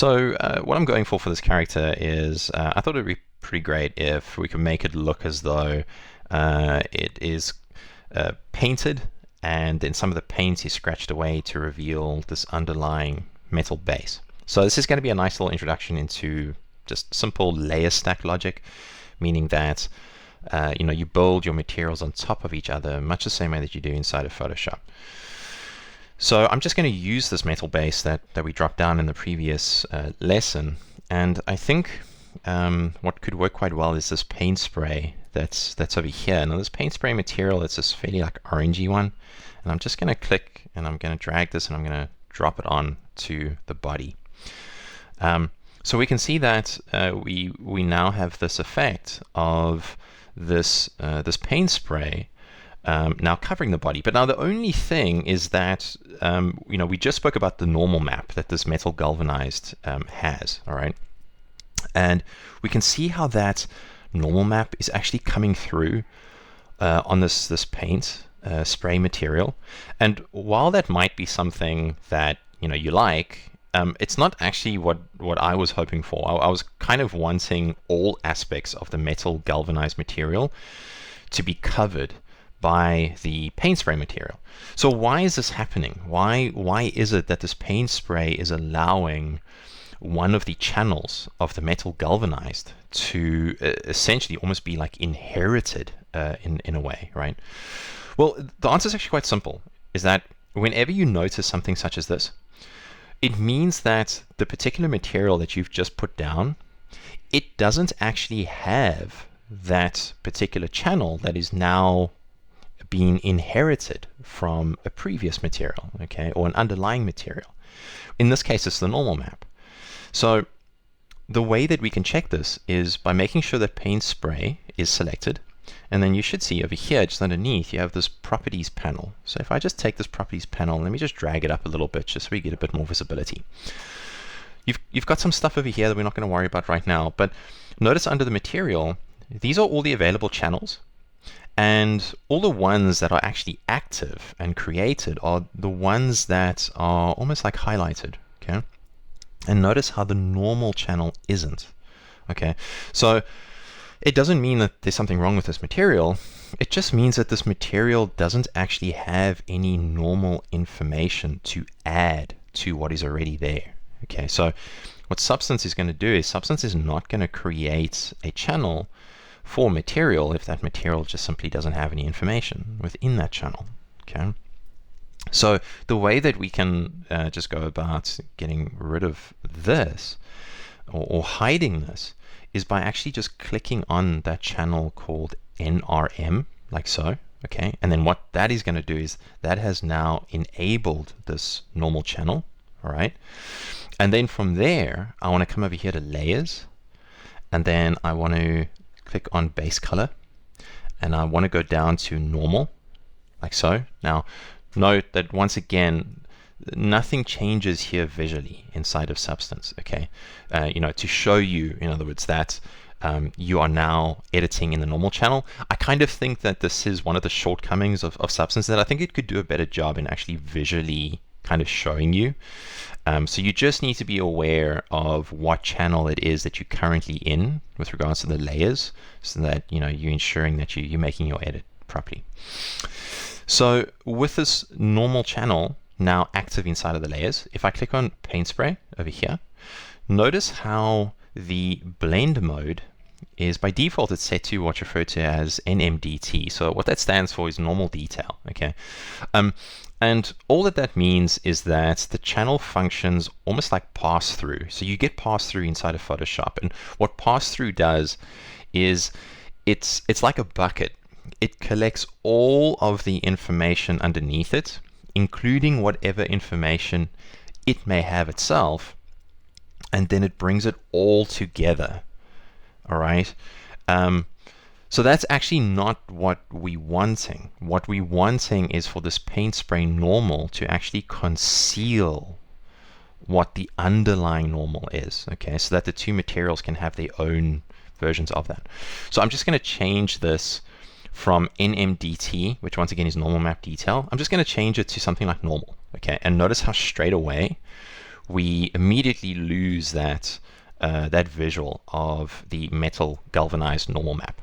What I'm going for this character is I thought it'd be pretty great if we could make it look as though it is painted, and then some of the paint is scratched away to reveal this underlying metal base. So this is going to be a nice little introduction into just simple layer stack logic, meaning that you build your materials on top of each other, much the same way that you do inside of Photoshop. So I'm just going to use this metal base that we dropped down in the previous lesson, and I think what could work quite well is this paint spray that's over here. Now this paint spray material, it's this fairly like orangey one, and I'm just going to click and I'm going to drag this and I'm going to drop it on to the body. So we can see that we now have this effect of this paint spray now covering the body. But now the only thing is that we just spoke about the normal map that this metal galvanized has, all right? And we can see how that normal map is actually coming through on this paint spray material. And while that might be something that you like, it's not actually what I was hoping for. I was kind of wanting all aspects of the metal galvanized material to be covered by the paint spray material. So why is this happening? Why is it that this paint spray is allowing one of the channels of the metal galvanized to essentially almost be like inherited in a way, right? Well, the answer is actually quite simple, is that whenever you notice something such as this, it means that the particular material that you've just put down, it doesn't actually have that particular channel that is now being inherited from a previous material, okay, or an underlying material. In this case, it's the normal map. So the way that we can check this is by making sure that paint spray is selected, and then you should see over here, just underneath, you have this properties panel. So if I just take this properties panel, let me just drag it up a little bit just so we get a bit more visibility. You've got some stuff over here that we're not going to worry about right now, but notice under the material, these are all the available channels. And all the ones that are actually active and created are the ones that are almost like highlighted, okay? And notice how the normal channel isn't, okay? So it doesn't mean that there's something wrong with this material. It just means that this material doesn't actually have any normal information to add to what is already there, okay? So what Substance is going to do is Substance is not going to create a channel for material if that material just simply doesn't have any information within that channel, okay? So the way that we can just go about getting rid of this or hiding this is by actually just clicking on that channel called NRM, like so, okay? And then what that is going to do is that has now enabled this normal channel, all right? And then from there, I want to come over here to layers, and then I want to click on base color, and I want to go down to normal, like so. Now, note that once again, nothing changes here visually inside of Substance, okay? To show you, in other words, that you are now editing in the normal channel. I kind of think that this is one of the shortcomings of Substance, that I think it could do a better job in actually visually kind of showing you. So you just need to be aware of what channel it is that you're currently in with regards to the layers, so that you're ensuring that you're making your edit properly. So with this normal channel now active inside of the layers, if I click on paint spray over here, notice how the blend mode is by default it's set to what's referred to as NMDT. So what that stands for is normal detail, okay? And all that means is that the channel functions almost like pass through. So you get pass through inside of Photoshop, and what pass through does is it's like a bucket. It collects all of the information underneath it, including whatever information it may have itself, and then it brings it all together. All right. So that's actually not what we're wanting. What we're wanting is for this paint spray normal to actually conceal what the underlying normal is, okay? So that the two materials can have their own versions of that. So I'm just going to change this from NMDT, which once again is normal map detail. I'm just going to change it to something like normal, okay? And notice how straight away we immediately lose that visual of the metal galvanized normal map.